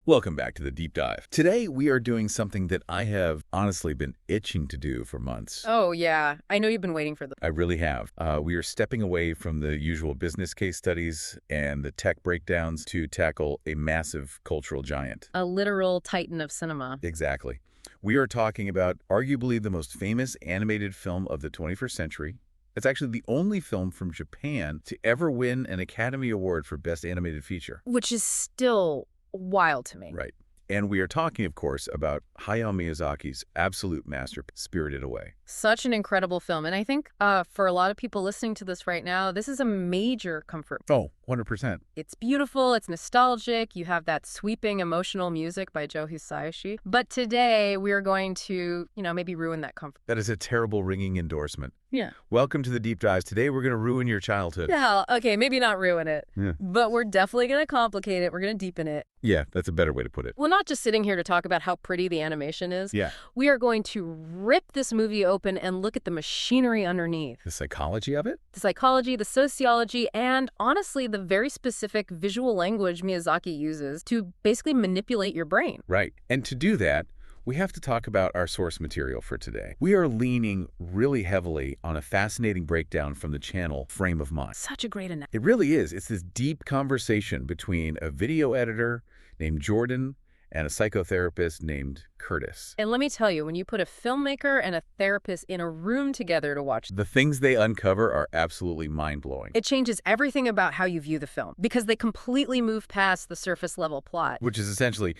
Welcome back to the Deep Dive. Today, we are doing something that I have honestly been itching to do for months. Oh, yeah. I know you've been waiting for this. I really have. We are stepping away from the usual business case studies and the tech breakdowns to tackle a massive cultural giant. A literal titan of cinema. Exactly. We are talking about arguably the most famous animated film of the 21st century. It's actually the only film from Japan to ever win an Academy Award for Best Animated Feature. Which is still wild to me. Right. And we are talking, of course, about Hayao Miyazaki's absolute masterpiece, Spirited Away. Such an incredible film. And I think for a lot of people listening to this right now, this is a major comfort. Oh, 100%. It's beautiful. It's nostalgic. You have that sweeping emotional music by Joe Hisaishi. But today we are going to, maybe ruin that comfort. That is a terrible ringing endorsement. Yeah. Welcome to the Deep Dives. Today we're going to ruin your childhood. Yeah, okay, maybe not ruin it. Yeah. But we're definitely going to complicate it. We're going to deepen it. Yeah, that's a better way to put it. We're not just sitting here to talk about how pretty the animation is. Yeah. We are going to rip this movie open and look at the machinery underneath. The psychology of it? The psychology, the sociology, and honestly, the very specific visual language Miyazaki uses to basically manipulate your brain. Right. And to do that, we have to talk about our source material for today. We are leaning really heavily on a fascinating breakdown from the channel Frame of Mind. Such a great analogy. It really is. It's this deep conversation between a video editor named Jordan and a psychotherapist named Curtis. And let me tell you, when you put a filmmaker and a therapist in a room together to watch, The things they uncover are absolutely mind-blowing. it changes everything about how you view the film because they completely move past the surface level plot. Which is essentially,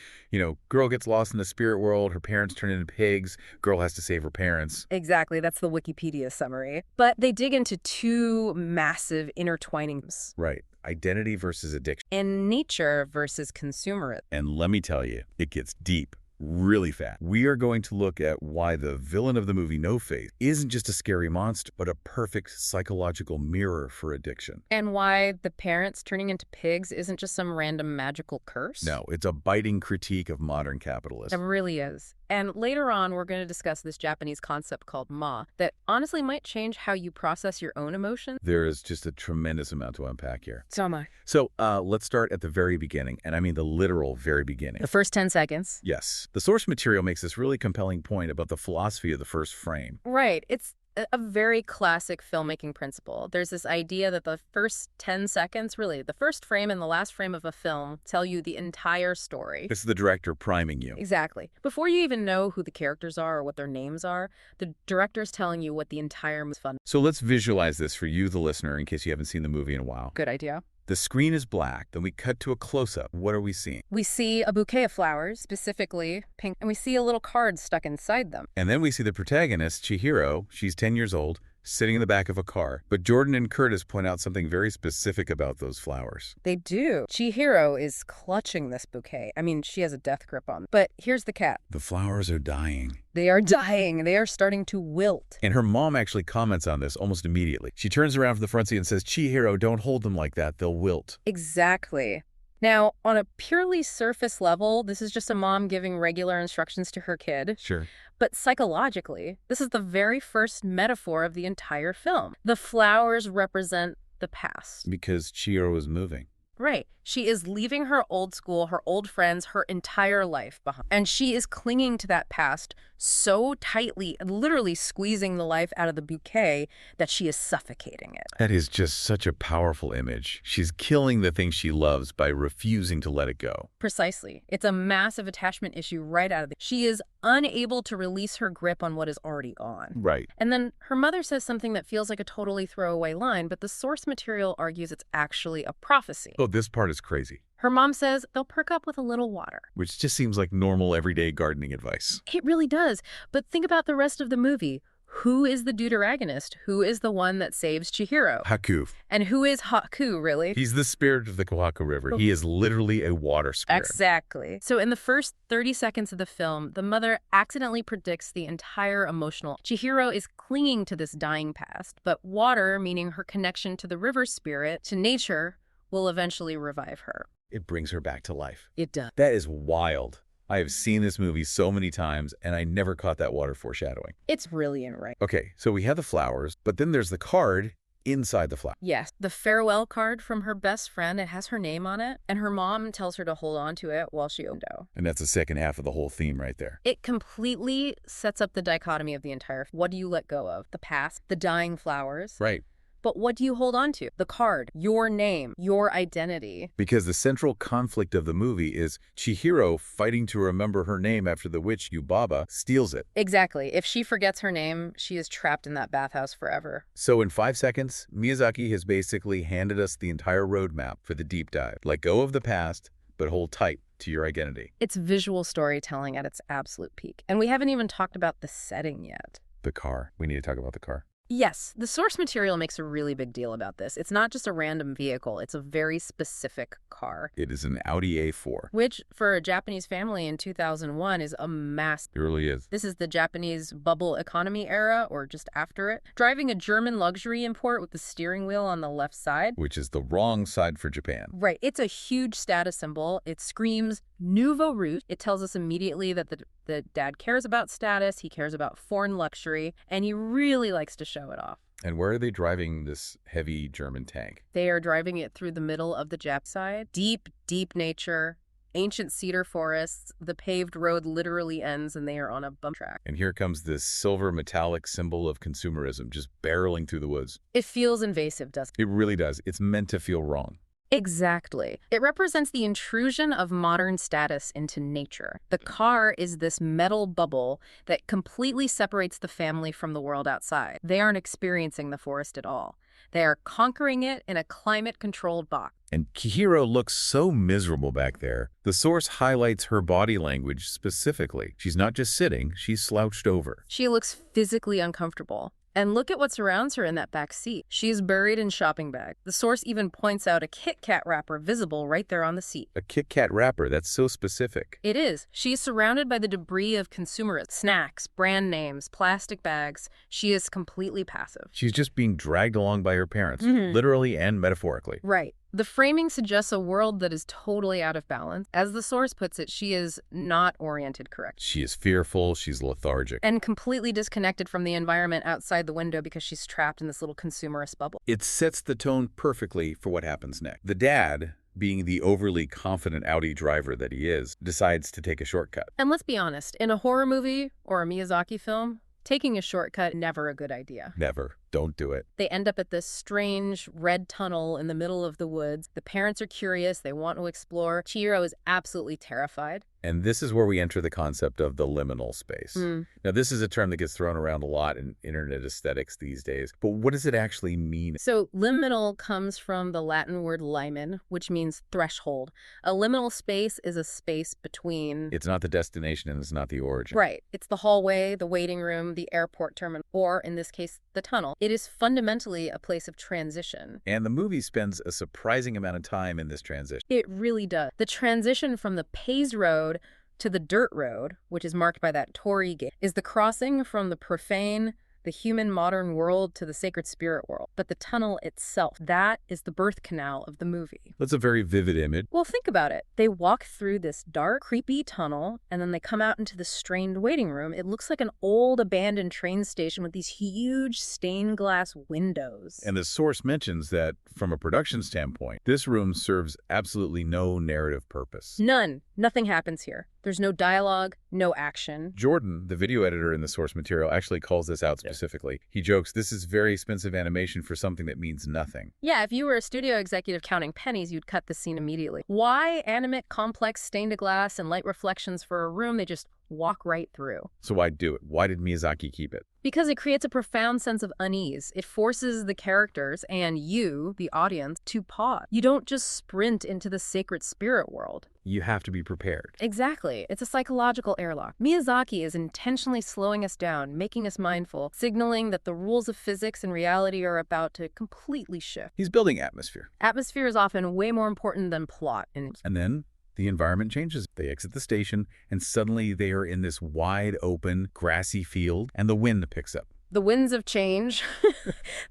girl gets lost in the spirit world, her parents turn into pigs, girl has to save her parents. Exactly, that's the Wikipedia summary. But they dig into two massive intertwinings. Right. Identity versus addiction. And nature versus consumerism. And let me tell you, it gets deep really fast. We are going to look at why the villain of the movie No Face isn't just a scary monster, but a perfect psychological mirror for addiction. And why the parents turning into pigs isn't just some random magical curse. No, it's a biting critique of modern It capitalism. really is. And later on, we're going to discuss this Japanese concept called ma that honestly might change how you process your own emotions. There is just a tremendous amount to unpack here. So am I. So let's start at the very beginning, and I mean the literal very beginning. The first 10 seconds. Yes. The source material makes this really compelling point about the philosophy of the first frame. Right. It's a very classic filmmaking principle. There's this idea that the first 10 seconds, really, the first frame and the last frame of a film tell you the entire story. This is the director priming you. Exactly. Before you even know who the characters are or what their names are, the director's telling you what the entire movie is fun. So let's visualize this for you, the listener, in case you haven't seen the movie in a while. Good idea. The screen is black, then we cut to a close-up. What are we seeing? We see a bouquet of flowers, specifically pink, and we see a little card stuck inside them. And then we see the protagonist, Chihiro, she's 10 years old, sitting in the back of a car. But Jordan and Curtis point out something very specific about those flowers. They do. Chihiro is clutching this bouquet. I mean, she has a death grip on them. But here's the catch. The flowers are dying. They are dying. They are starting to wilt. And her mom actually comments on this almost immediately. She turns around from the front seat and says, Chihiro, don't hold them like that. They'll wilt. Exactly. Now, on a purely surface level, this is just a mom giving regular instructions to her kid. Sure. But psychologically, this is the very first metaphor of the entire film. The flowers represent the past. Because Chihiro is moving. Right. She is leaving her old school, her old friends, her entire life behind. And she is clinging to that past so tightly, literally squeezing the life out of the bouquet that she is suffocating it. That is just such a powerful image. She's killing the thing she loves by refusing to let it go. Precisely. It's a massive attachment issue right out of the... She is unable to release her grip on what is already gone. Right. And then her mother says something that feels like a totally throwaway line, but the source material argues it's actually a prophecy. Oh, this part is crazy. Her mom says they'll perk up with a little water. Which just seems like normal everyday gardening advice. It really does. But think about the rest of the movie. Who is the deuteragonist? Who is the one that saves Chihiro? Haku. And who is Haku, really? He's the spirit of the Kawaku River. He is literally a water spirit. Exactly. So in the first 30 seconds of the film, the mother accidentally predicts the entire emotional. Chihiro is clinging to this dying past, but water, meaning her connection to the river spirit, to nature, will eventually revive her. It brings her back to life. It does. That is wild. I have seen this movie so many times, and I never caught that water foreshadowing. It's brilliant, right? Okay, so we have the flowers, but then there's the card inside the flower. Yes, the farewell card from her best friend, it has her name on it, and her mom tells her to hold on to it while she window. And that's the second half of the whole theme right there. It completely sets up the dichotomy of the entire. What do you let go of? The past, the dying flowers. Right. But what do you hold on to? The card, your name, your identity. Because the central conflict of the movie is Chihiro fighting to remember her name after the witch Yubaba steals it. Exactly. If she forgets her name, she is trapped in that bathhouse forever. So in 5 seconds, Miyazaki has basically handed us the entire roadmap for the deep dive. Let go of the past, but hold tight to your identity. It's visual storytelling at its absolute peak. And we haven't even talked about the setting yet. The car. We need to talk about the car. Yes, the source material makes a really big deal about this. It's not just a random vehicle, it's a very specific car. It is an Audi A4. Which, for a Japanese family in 2001, is a massive. It really is. This is the Japanese bubble economy era, or just after it. Driving a German luxury import with the steering wheel on the left side. Which is the wrong side for Japan. Right. It's a huge status symbol. It screams nouveau riche. It tells us immediately that the dad cares about status, he cares about foreign luxury, and he really likes to show it off. And where are they driving this heavy German tank? They are driving it through the middle of the Jap side. Deep, deep nature, ancient cedar forests. The paved road literally ends and they are on a bump track. And here comes this silver metallic symbol of consumerism just barreling through the woods. It feels invasive, doesn't it? It really does. It's meant to feel wrong. Exactly. It represents the intrusion of modern status into nature. The car is this metal bubble that completely separates the family from the world outside. They aren't experiencing the forest at all. They are conquering it in a climate-controlled box. And Chihiro looks so miserable back there. The source highlights her body language specifically. She's not just sitting, she's slouched over. She looks physically uncomfortable. And look at what surrounds her in that back seat. She is buried in shopping bag. The source even points out a Kit Kat wrapper visible right there on the seat. A Kit Kat wrapper, that's so specific. It is. She is surrounded by the debris of consumerism. Snacks, brand names, plastic bags. She is completely passive. She's just being dragged along by her parents, literally and metaphorically. Right. The framing suggests a world that is totally out of balance. As the source puts it, she is not oriented correctly. She is fearful, she's lethargic. And completely disconnected from the environment outside the window because she's trapped in this little consumerist bubble. It sets the tone perfectly for what happens next. The dad, being the overly confident Audi driver that he is, decides to take a shortcut. And let's be honest, in a horror movie or a Miyazaki film, taking a shortcut, never a good idea. Never. Don't do it. They end up at this strange red tunnel in the middle of the woods. The parents are curious. They want to explore. Chihiro is absolutely terrified. And this is where we enter the concept of the liminal space. Now, this is a term that gets thrown around a lot in internet aesthetics these days. But what does it actually mean? So liminal comes from the Latin word limen, which means threshold. A liminal space is a space between... It's not the destination and it's not the origin. Right. It's the hallway, the waiting room, the airport terminal, or in this case, the tunnel. It is fundamentally a place of transition. And the movie spends a surprising amount of time in this transition. It really does. The transition from the paved road to the dirt road, which is marked by that torii gate, is the crossing from the profane, the human modern world to the sacred spirit world. But the tunnel itself, that is the birth canal of the movie. That's a very vivid image. Well, think about it. They walk through this dark, creepy tunnel, and then they come out into the strained waiting room. It looks like an old abandoned train station with these huge stained glass windows. And the source mentions that, from a production standpoint, this room serves absolutely no narrative purpose. None. Nothing happens here. There's no dialogue, no action. Jordan, the video editor in the source material, actually calls this out specifically. He jokes, this is very expensive animation for something that means nothing. Yeah, if you were a studio executive counting pennies, you'd cut this scene immediately. Why animate complex stained glass and light reflections for a room they just walk right through? So why'd do it? Why did Miyazaki keep it? Because it creates a profound sense of unease. It forces the characters and you, the audience, to pause. You don't just sprint into the sacred spirit world. You have to be prepared. Exactly. It's a psychological airlock. Miyazaki is intentionally slowing us down, making us mindful, signaling that the rules of physics and reality are about to completely shift. He's building atmosphere. Atmosphere is often way more important than plot. And then the environment changes. They exit the station, and suddenly they are in this wide open, grassy field, and the wind picks up. The winds of change.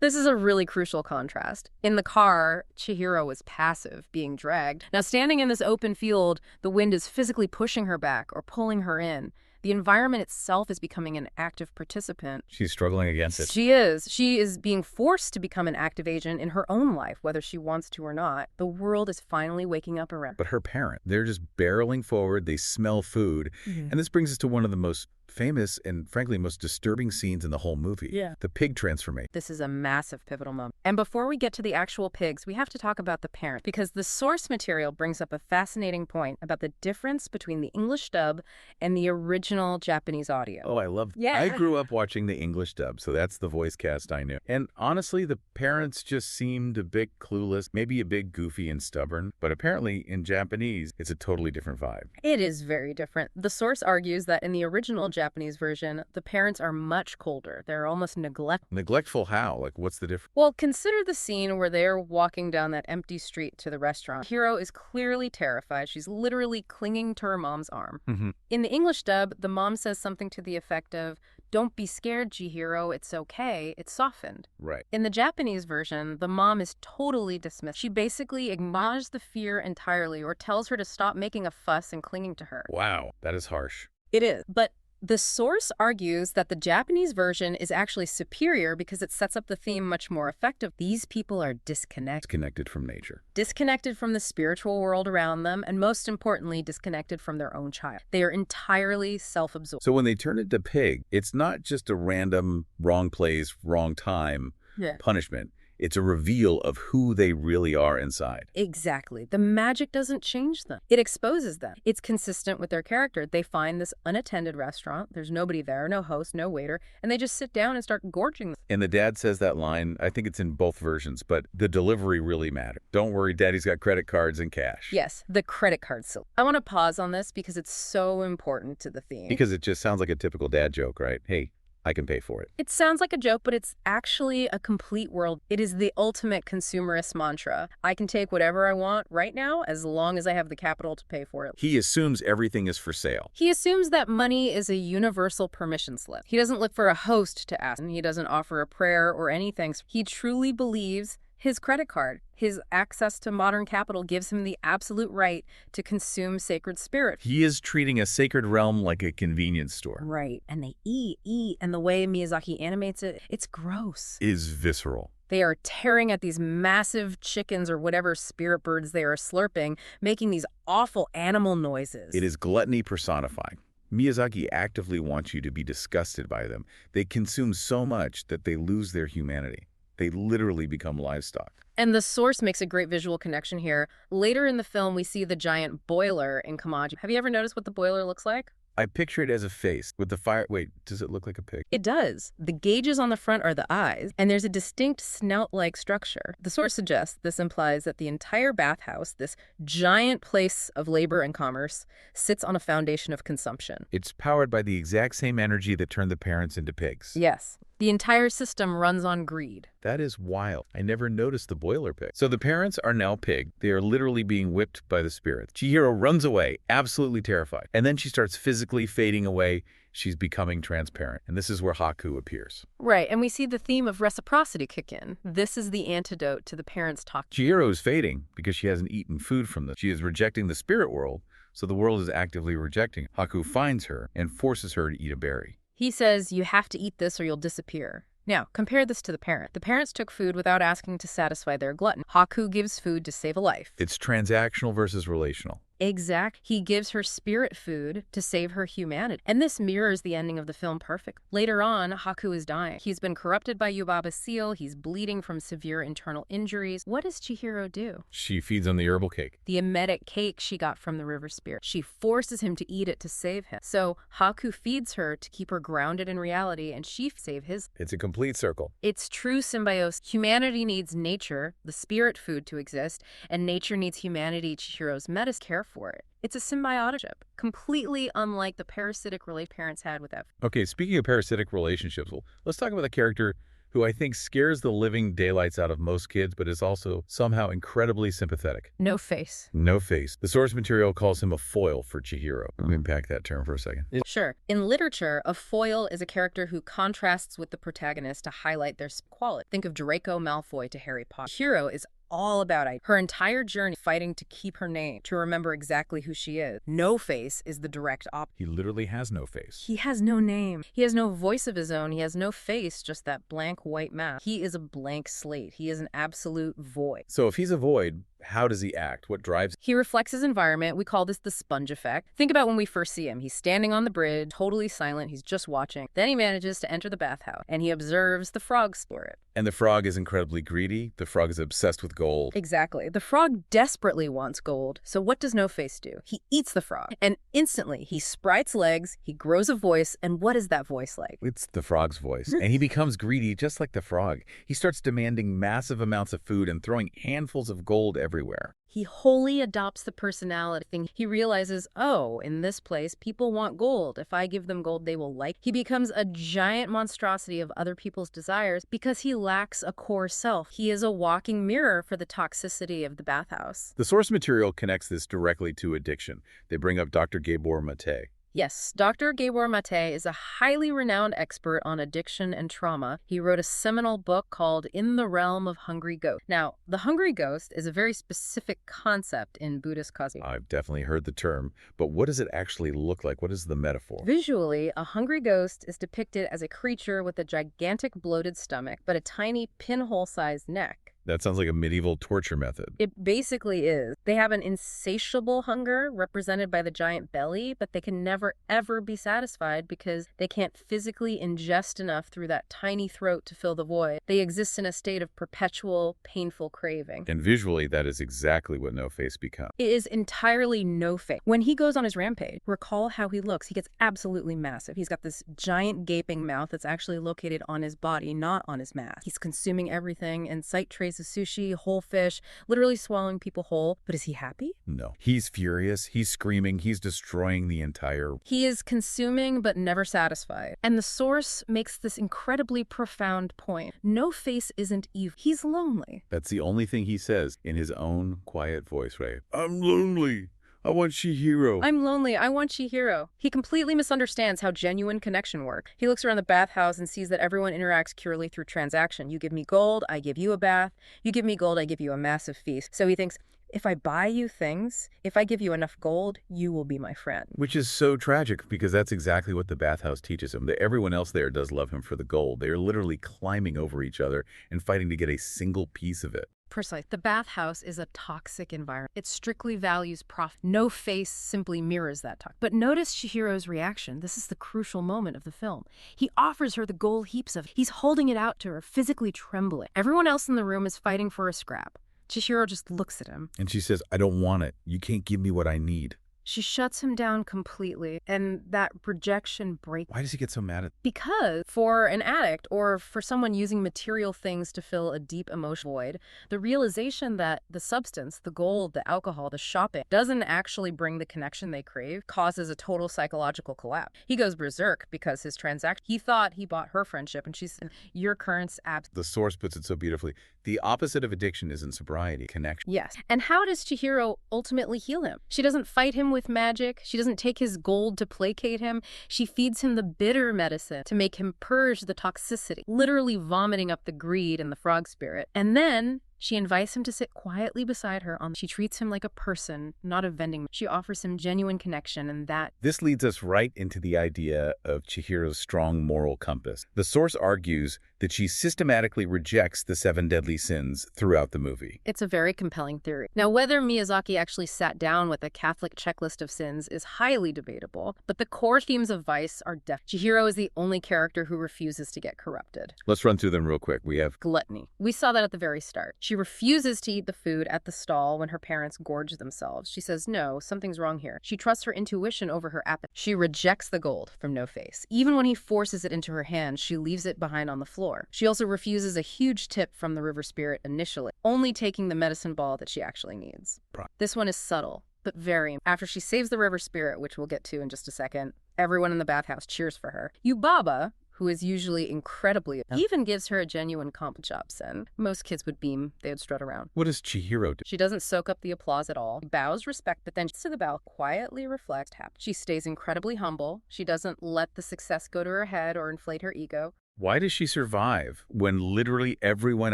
This is a really crucial contrast. In the car, Chihiro is passive, being dragged. Now, standing in this open field, the wind is physically pushing her back or pulling her in. The environment itself is becoming an active participant. She's struggling against it. She is. She is being forced to become an active agent in her own life, whether she wants to or not. The world is finally waking up around. But her parent, they're just barreling forward. They smell food. And this brings us to one of the most famous and, frankly, most disturbing scenes in the whole movie. Yeah. The pig transformation. This is a massive pivotal moment. And before we get to the actual pigs, we have to talk about the parent, because the source material brings up a fascinating point about the difference between the English dub and the original Japanese audio. Oh, I love Yeah. I grew up watching the English dub, so that's the voice cast I knew. And honestly, the parents just seemed a bit clueless, maybe a bit goofy and stubborn. But apparently, in Japanese, it's a totally different vibe. It is very different. The source argues that in the original Japanese version, the parents are much colder. They're almost Neglectful how? Like, what's the difference? Well, consider the scene where they're walking down that empty street to the restaurant. Chihiro is clearly terrified. She's literally clinging to her mom's arm. In the English dub, the mom says something to the effect of, "Don't be scared, Chihiro, it's okay." It's softened. Right. In the Japanese version, the mom is totally dismissed. She basically acknowledges the fear entirely or tells her to stop making a fuss and clinging to her. Wow, that is harsh. It is. But the source argues that the Japanese version is actually superior because it sets up the theme much more effective. These people are Disconnected from nature. disconnected from the spiritual world around them, and most importantly, disconnected from their own child. They are entirely self-absorbed. So when they turn into pig, it's not just a random wrong place, wrong time punishment. It's a reveal of who they really are inside. Exactly. The magic doesn't change them. It exposes them. It's consistent with their character. They find this unattended restaurant. There's nobody there, no host, no waiter, and they just sit down and start gorging them. And the dad says that line, I think it's in both versions, but the delivery really mattered. Don't worry, Daddy's got credit cards and cash. Yes, the credit card symbol. I want to pause on this because it's so important to the theme. Because it just sounds like a typical dad joke, right? Hey, I can pay for it. It sounds like a joke, but it's actually a complete world. It is the ultimate consumerist mantra. I can take whatever I want right now as long as I have the capital to pay for it. He assumes everything is for sale. He assumes that money is a universal permission slip. He doesn't look for a host to ask, and he doesn't offer a prayer or anything. He truly believes his credit card, his access to modern capital, gives him the absolute right to consume sacred spirit. He is treating a sacred realm like a convenience store. Right. And they eat, and the way Miyazaki animates it, it's gross. It is visceral. They are tearing at these massive chickens or whatever spirit birds they are slurping, making these awful animal noises. It is gluttony personified. Miyazaki actively wants you to be disgusted by them. They consume so much that they lose their humanity. They literally become livestock. And the source makes a great visual connection here. Later in the film, we see the giant boiler in Kamaji. Have you ever noticed what the boiler looks like? I picture it as a face with the fire. Wait, does it look like a pig? It does. The gauges on the front are the eyes, and there's a distinct snout-like structure. The source suggests this implies that the entire bathhouse, this giant place of labor and commerce, sits on a foundation of consumption. It's powered by the exact same energy that turned the parents into pigs. Yes. The entire system runs on greed. That is wild. I never noticed the boiler pig. So the parents are now pig. They are literally being whipped by the spirits. Chihiro runs away, absolutely terrified. And then she starts physically fading away. She's becoming transparent. And this is where Haku appears. Right, and we see the theme of reciprocity kick in. This is the antidote to the parents' talk. Chihiro is fading because she hasn't eaten food from this. She is rejecting the spirit world, so the world is actively rejecting. Haku finds her and forces her to eat a berry. He says, you have to eat this or you'll disappear. Now, compare this to the parent. The parents took food without asking to satisfy their glutton. Haku gives food to save a life. It's transactional versus relational. Exact. He gives her spirit food to save her humanity. And this mirrors the ending of the film perfect. Later on, Haku is dying. He's been corrupted by Yubaba's seal. He's bleeding from severe internal injuries. What does Chihiro do? She feeds on the herbal cake. The emetic cake she got from the river spirit. She forces him to eat it to save him. So Haku feeds her to keep her grounded in reality, and she saves his. It's a complete circle. It's true symbiosis. Humanity needs nature, the spirit food, to exist, and nature needs humanity, Chihiro's medicine, care for it. It's a symbiotic, completely unlike the parasitic relationship parents had with that. Okay, speaking of parasitic relationships, well, let's talk about the character who I think scares the living daylights out of most kids, but is also somehow incredibly sympathetic. No face. No face. The source material calls him a foil for Chihiro. Let me unpack that term for a second. Sure. In literature, a foil is a character who contrasts with the protagonist to highlight their quality. Think of Draco Malfoy to Harry Potter. Chihiro is all about it. Her entire journey fighting to keep her name, to remember exactly who she is. No Face is the direct opposite. He literally has no face. He has no name. He has no voice of his own. He has no face, just that blank white mask. He is a blank slate. He is an absolute void. So if he's a void, how does he act? What drives? He reflects his environment. We call this the sponge effect. Think about when we first see him. He's standing on the bridge, totally silent. He's just watching. Then he manages to enter the bathhouse, and he observes the frog spirit. And the frog is incredibly greedy. The frog is obsessed with gold. Exactly. The frog desperately wants gold. So what does No Face do? He eats the frog, and instantly he sprites legs, he grows a voice, and what is that voice like? It's the frog's voice. And he becomes greedy just like the frog. He starts demanding massive amounts of food and throwing handfuls of gold everywhere. He wholly adopts the personality thing. He realizes, oh, in this place, people want gold. If I give them gold, they will like. He becomes a giant monstrosity of other people's desires because he lacks a core self. He is a walking mirror for the toxicity of the bathhouse. The source material connects this directly to addiction. They bring up Dr. Gabor Mate. Yes, Dr. Gabor Mate is a highly renowned expert on addiction and trauma. He wrote a seminal book called In the Realm of Hungry Ghosts. Now, the hungry ghost is a very specific concept in Buddhist cosmology. I've definitely heard the term, but what does it actually look like? What is the metaphor? Visually, a hungry ghost is depicted as a creature with a gigantic bloated stomach, but a tiny pinhole-sized neck. That sounds like a medieval torture method. It basically is. They have an insatiable hunger represented by the giant belly, but they can never, ever be satisfied because they can't physically ingest enough through that tiny throat to fill the void. They exist in a state of perpetual, painful craving. And visually, that is exactly what No Face becomes. It is entirely No Face. When he goes on his rampage, recall how he looks. He gets absolutely massive. He's got this giant gaping mouth that's actually located on his body, not on his mask. He's consuming everything and sight trays of sushi, whole fish, literally swallowing people whole. But is he happy? No. He's furious. He's screaming. He's destroying the entire... He is consuming but never satisfied. And the source makes this incredibly profound point. No Face isn't evil. He's lonely. That's the only thing he says in his own quiet voice, right? I'm lonely. I want Chihiro. I'm lonely. I want Chihiro. He completely misunderstands how genuine connection works. He looks around the bathhouse and sees that everyone interacts purely through transaction. You give me gold, I give you a bath. You give me gold, I give you a massive feast. So he thinks, if I buy you things, if I give you enough gold, you will be my friend. Which is so tragic because that's exactly what the bathhouse teaches him. That everyone else there does love him for the gold. They are literally climbing over each other and fighting to get a single piece of it. Precisely. The bathhouse is a toxic environment. It strictly values profit. No Face simply mirrors that talk. But notice Chihiro's reaction. This is the crucial moment of the film. He offers her the gold heaps of it. He's holding it out to her, physically trembling. Everyone else in the room is fighting for a scrap. Chihiro just looks at him. And she says, I don't want it. You can't give me what I need. She shuts him down completely, and that rejection breaks. Why does he get so mad at... Because for an addict or for someone using material things to fill a deep emotional void, the realization that the substance, the gold, the alcohol, the shopping, doesn't actually bring the connection they crave causes a total psychological collapse. He goes berserk because his transaction, he thought he bought her friendship, and she's your current's abs. The source puts it so beautifully. The opposite of addiction isn't sobriety, connection. Yes. And how does Chihiro ultimately heal him? She doesn't fight him with magic. She doesn't take his gold to placate him. She feeds him the bitter medicine to make him purge the toxicity, literally vomiting up the greed and the frog spirit. And then she invites him to sit quietly beside her. She treats him like a person, not a vending. She offers him genuine connection, and that... This leads us right into the idea of Chihiro's strong moral compass. The source argues that she systematically rejects the 7 deadly sins throughout the movie. It's a very compelling theory. Now, whether Miyazaki actually sat down with a Catholic checklist of sins is highly debatable, but the core themes of vice are Chihiro is the only character who refuses to get corrupted. Let's run through them real quick. We have gluttony. We saw that at the very start. She refuses to eat the food at the stall when her parents gorge themselves. She says, no, something's wrong here. She trusts her intuition over her appetite. She rejects the gold from No Face. Even when he forces it into her hand, she leaves it behind on the floor. She also refuses a huge tip from the river spirit initially, only taking the medicine ball that she actually needs. This one is subtle, but very. After she saves the river spirit, which we'll get to in just a second, everyone in the bathhouse cheers for her. Yubaba, who is usually incredibly, even gives her a genuine comp job sin. Most kids would beam, they would strut around. What does Chihiro do? She doesn't soak up the applause at all. She bows respect, but then to the bow quietly reflects happy. She stays incredibly humble. She doesn't let the success go to her head or inflate her ego. Why does she survive when literally everyone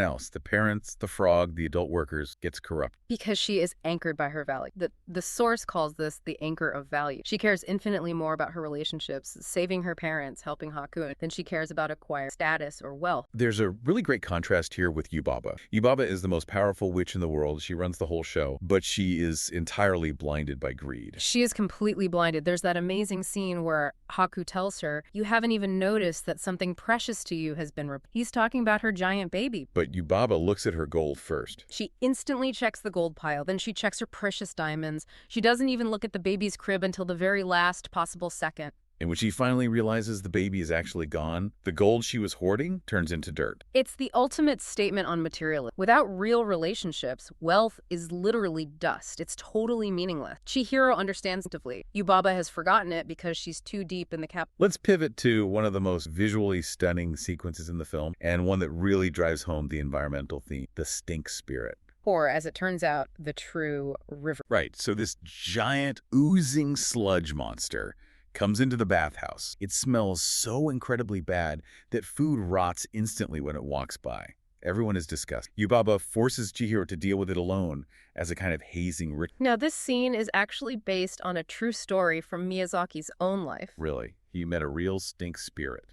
else, the parents, the frog, the adult workers, gets corrupt? Because she is anchored by her value. The source calls this the anchor of value. She cares infinitely more about her relationships, saving her parents, helping Haku, than she cares about acquiring status or wealth. There's a really great contrast here with Yubaba. Yubaba is the most powerful witch in the world. She runs the whole show, but she is entirely blinded by greed. She is completely blinded. There's that amazing scene where Haku tells her, "You haven't even noticed that something precious to you has been replaced." He's talking about her giant baby. But Yubaba looks at her gold first. She instantly checks the gold pile, then she checks her precious diamonds. She doesn't even look at the baby's crib until the very last possible second. And when she finally realizes the baby is actually gone, the gold she was hoarding turns into dirt. It's the ultimate statement on materialism. Without real relationships, wealth is literally dust. It's totally meaningless. Chihiro understands instinctively. Yubaba has forgotten it because she's too deep in the cap. Let's pivot to one of the most visually stunning sequences in the film, and one that really drives home the environmental theme, the stink spirit. Or, as it turns out, the true river. Right, so this giant oozing sludge monster comes into the bathhouse. It smells so incredibly bad that food rots instantly when it walks by. Everyone is disgusted. Yubaba forces Chihiro to deal with it alone as a kind of hazing ritual. Now, this scene is actually based on a true story from Miyazaki's own life. Really, he met a real stink spirit.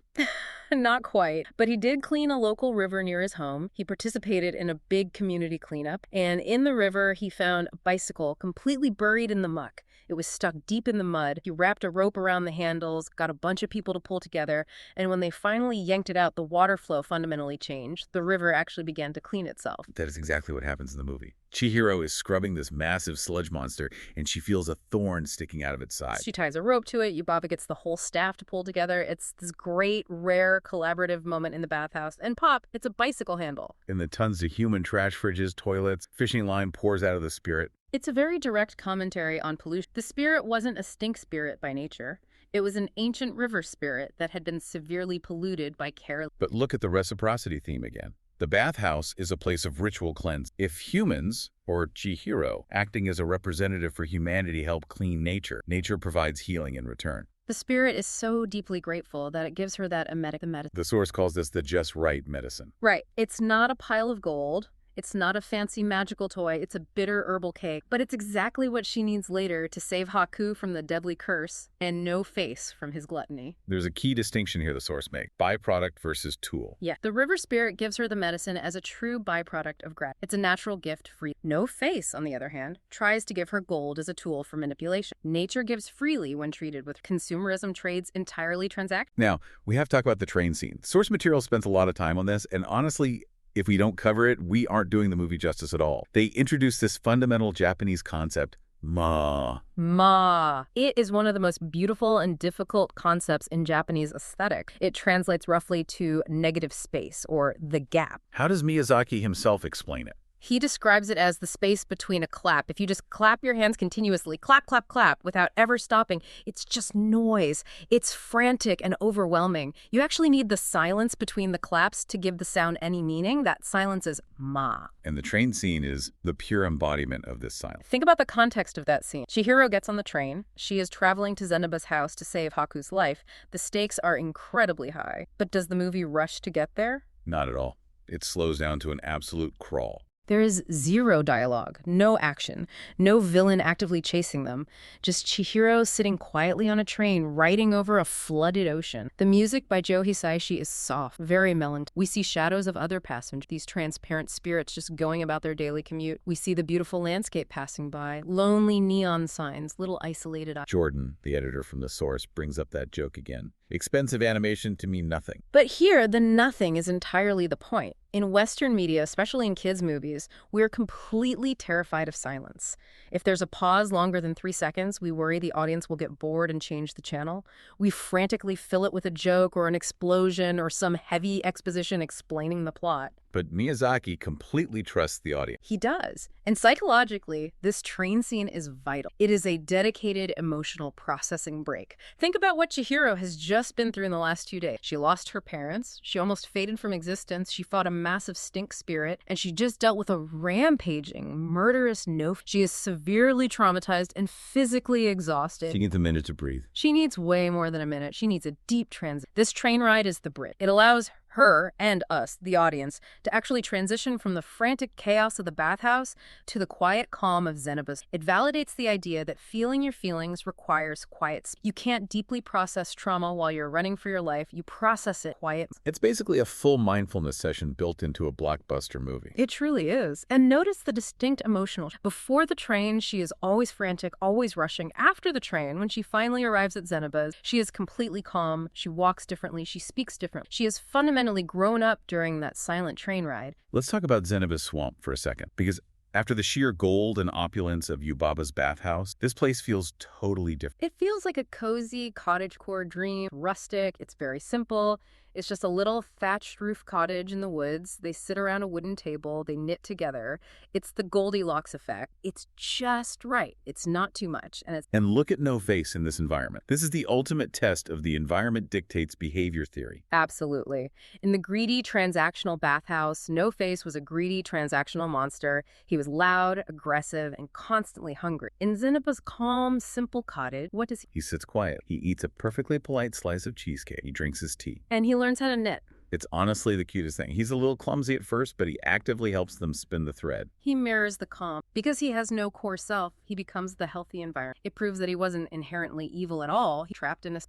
Not quite, but he did clean a local river near his home. He participated in a big community cleanup, and in the river, he found a bicycle completely buried in the muck. It was stuck deep in the mud. He wrapped a rope around the handles, got a bunch of people to pull together, and when they finally yanked it out, the water flow fundamentally changed. The river actually began to clean itself. That is exactly what happens in the movie. Chihiro is scrubbing this massive sludge monster, and she feels a thorn sticking out of its side. She ties a rope to it. Yubaba gets the whole staff to pull together. It's this great, rare, collaborative moment in the bathhouse. And pop, it's a bicycle handle. In the tons of human trash fridges, toilets, fishing line pours out of the spirit. It's a very direct commentary on pollution. The spirit wasn't a stink spirit by nature. It was an ancient river spirit that had been severely polluted by careless. But look at the reciprocity theme again. The bathhouse is a place of ritual cleanse. If humans, or Chihiro, acting as a representative for humanity, help clean nature, nature provides healing in return. The spirit is so deeply grateful that it gives her that medicine. The source calls this the just right medicine. Right. It's not a pile of gold. It's not a fancy magical toy. It's a bitter herbal cake. But it's exactly what she needs later to save Haku from the deadly curse and No Face from his gluttony. There's a key distinction here the source makes. Byproduct versus tool. Yeah. The river spirit gives her the medicine as a true byproduct of gratitude. It's a natural gift free. No Face, on the other hand, tries to give her gold as a tool for manipulation. Nature gives freely when treated with consumerism trades entirely transactional. Now, we have to talk about the train scene. Source material spends a lot of time on this, and honestly, if we don't cover it, we aren't doing the movie justice at all. They introduce this fundamental Japanese concept, ma. Ma. It is one of the most beautiful and difficult concepts in Japanese aesthetic. It translates roughly to negative space, or the gap. How does Miyazaki himself explain it? He describes it as the space between a clap. If you just clap your hands continuously, clap, clap, clap, without ever stopping, it's just noise. It's frantic and overwhelming. You actually need the silence between the claps to give the sound any meaning. That silence is ma. And the train scene is the pure embodiment of this silence. Think about the context of that scene. Chihiro gets on the train. She is traveling to Zenoba's house to save Haku's life. The stakes are incredibly high. But does the movie rush to get there? Not at all. It slows down to an absolute crawl. There is zero dialogue, no action, no villain actively chasing them, just Chihiro sitting quietly on a train riding over a flooded ocean. The music by Joe Hisaishi is soft, very melancholy. We see shadows of other passengers, these transparent spirits just going about their daily commute. We see the beautiful landscape passing by, lonely neon signs, little isolated. Jordan, the editor from The Source, brings up that joke again. Expensive animation to mean nothing. But here, the nothing is entirely the point. In Western media, especially in kids' movies, we're completely terrified of silence. If there's a pause longer than 3 seconds, we worry the audience will get bored and change the channel. We frantically fill it with a joke or an explosion or some heavy exposition explaining the plot. But Miyazaki completely trusts the audience. He does. And psychologically, this train scene is vital. It is a dedicated emotional processing break. Think about what Chihiro has just been through in the last 2 days. She lost her parents. She almost faded from existence. She fought a massive stink spirit. And she just dealt with a rampaging, murderous She is severely traumatized and physically exhausted. She needs a minute to breathe. She needs way more than a minute. She needs a deep transit. This train ride is the bridge. It allows her and us, the audience, to actually transition from the frantic chaos of the bathhouse to the quiet calm of Zenobus. It validates the idea that feeling your feelings requires quiet. You can't deeply process trauma while you're running for your life. You process it quiet. It's basically a full mindfulness session built into a blockbuster movie. It truly is. And notice the distinct emotional. Before the train, she is always frantic, always rushing. After the train, when she finally arrives at Zenobuz, she is completely calm. She walks differently. She speaks differently. She has fundamentally grown up during that silent train ride. Let's talk about Zenobuz Swamp for a second, because after the sheer gold and opulence of Yubaba's bathhouse, this place feels totally different. It feels like a cozy cottagecore dream, rustic. It's very simple. It's just a little thatched roof cottage in the woods. They sit around a wooden table. They knit together. It's the Goldilocks effect. It's just right. It's not too much. And look at no face in this environment. This is the ultimate test of the environment dictates behavior theory. Absolutely. In the greedy transactional bathhouse, No Face was a greedy transactional monster. He was loud, aggressive, and constantly hungry. In Zenobuz's calm, simple cottage, what does he? He sits quiet. He eats a perfectly polite slice of cheesecake. He drinks his tea. And he learns how to knit. It's honestly the cutest thing. He's a little clumsy at first, but he actively helps them spin the thread. He mirrors the calm. Because he has no core self, he becomes the healthy environment. It proves that he wasn't inherently evil at all. He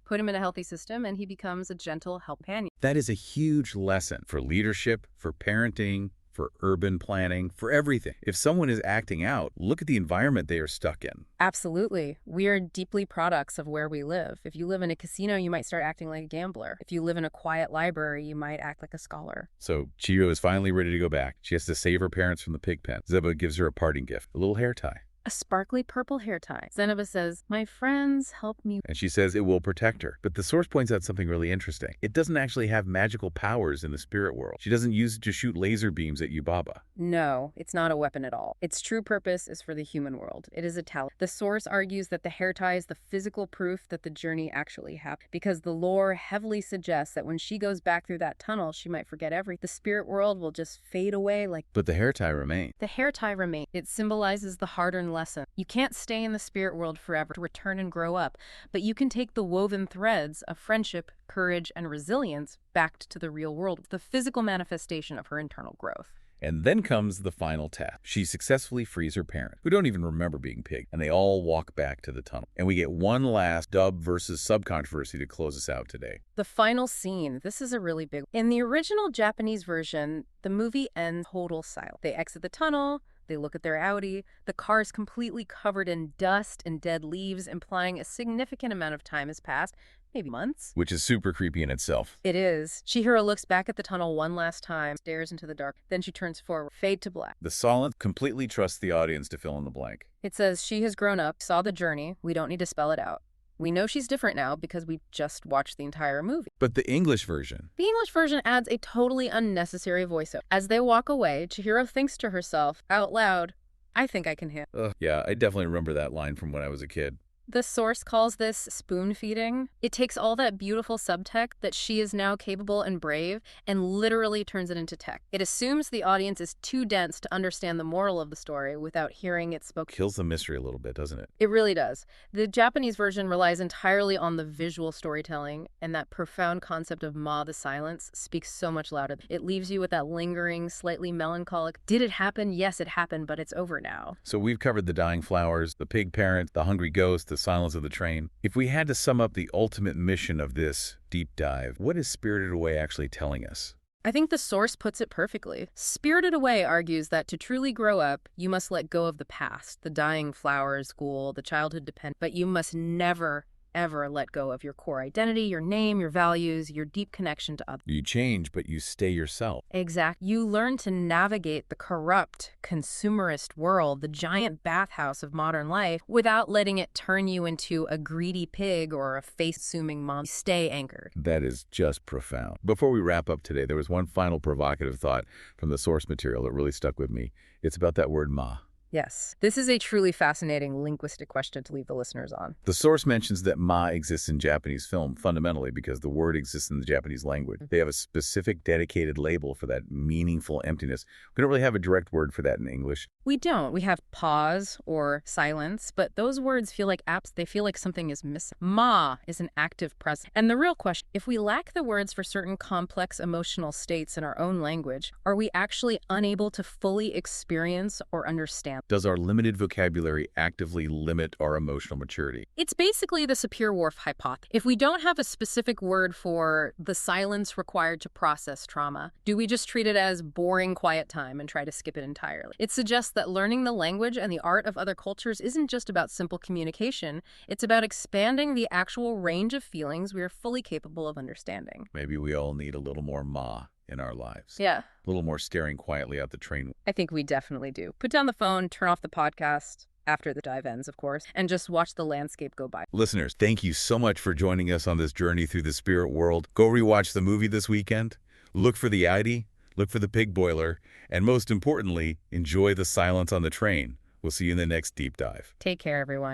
put him in a healthy system, and he becomes a gentle companion. That is a huge lesson for leadership, for parenting, for urban planning, for everything. If someone is acting out, look at the environment they are stuck in. Absolutely. We are deeply products of where we live. If you live in a casino, you might start acting like a gambler. If you live in a quiet library, you might act like a scholar. So Chihiro is finally ready to go back. She has to save her parents from the pig pen. Zeba gives her a parting gift, a little hair tie. A sparkly purple hair tie. Zenobuz says, "My friends help me." And she says it will protect her. But the source points out something really interesting. It doesn't actually have magical powers in the spirit world. She doesn't use it to shoot laser beams at Yubaba. No, it's not a weapon at all. Its true purpose is for the human world. It is a talent. The source argues that the hair tie is the physical proof that the journey actually happened, because the lore heavily suggests that when she goes back through that tunnel, she might forget everything. The spirit world will just fade away like... But the hair tie remains. The hair tie remains. It symbolizes the hard-earned lesson. You can't stay in the spirit world forever to return and grow up, but you can take the woven threads of friendship, courage, and resilience back to the real world, the physical manifestation of her internal growth. And then comes the final task. She successfully frees her parents, who don't even remember being pigged, and they all walk back to the tunnel. And we get one last dub versus sub controversy to close us out today. The final scene. This is a really big... In the original Japanese version, the movie ends total silence. They exit the tunnel. They look at their Audi. The car is completely covered in dust and dead leaves, implying a significant amount of time has passed, maybe months. Which is super creepy in itself. It is. Chihiro looks back at the tunnel one last time, stares into the dark. Then she turns forward. Fade to black. The silence completely trusts the audience to fill in the blank. It says, she has grown up, saw the journey. We don't need to spell it out. We know she's different now because we just watched the entire movie. But the English version... The English version adds a totally unnecessary voiceover. As they walk away, Chihiro thinks to herself, out loud, "I think I can handle." Yeah, I definitely remember that line from when I was a kid. The source calls this spoon feeding. It takes all that beautiful subtext that she is now capable and brave and literally turns it into text. It assumes the audience is too dense to understand the moral of the story without hearing it spoken. Kills the mystery a little bit, doesn't it? It really does. The Japanese version relies entirely on the visual storytelling, and that profound concept of Ma, the silence, speaks so much louder. It leaves you with that lingering, slightly melancholic, did it happen? Yes, it happened, but it's over now. So we've covered the dying flowers, the pig parent, the hungry ghost, the silence of the train. If we had to sum up the ultimate mission of this deep dive, what is Spirited Away actually telling us? I think the source puts it perfectly. Spirited Away argues that to truly grow up, you must let go of the past, the dying flowers, school, the childhood dependence, but you must never, ever let go of your core identity, your name, your values, your deep connection to others. You change, but you stay yourself. Exactly. You learn to navigate the corrupt, consumerist world, the giant bathhouse of modern life, without letting it turn you into a greedy pig or a face-assuming mom. Stay anchored. That is just profound. Before we wrap up today, there was one final provocative thought from the source material that really stuck with me. It's about that word ma. Yes. This is a truly fascinating linguistic question to leave the listeners on. The source mentions that ma exists in Japanese film fundamentally because the word exists in the Japanese language. They have a specific dedicated label for that meaningful emptiness. We don't really have a direct word for that in English. We don't. We have pause or silence, but those words feel like apps. They feel like something is missing. Ma is an active present. And the real question, if we lack the words for certain complex emotional states in our own language, are we actually unable to fully experience or understand? Does our limited vocabulary actively limit our emotional maturity? It's basically the Sapir-Whorf hypothesis. If we don't have a specific word for the silence required to process trauma, do we just treat it as boring quiet time and try to skip it entirely? It suggests that learning the language and the art of other cultures isn't just about simple communication. It's about expanding the actual range of feelings we are fully capable of understanding. Maybe we all need a little more ma in our lives. Yeah. A little more staring quietly out the train. I think we definitely do. Put down the phone, turn off the podcast, after the dive ends, of course, and just watch the landscape go by. Listeners, thank you so much for joining us on this journey through the spirit world. Go rewatch the movie this weekend. Look for the Yeti, look for the pig boiler, and most importantly, enjoy the silence on the train. We'll see you in the next deep dive. Take care, everyone.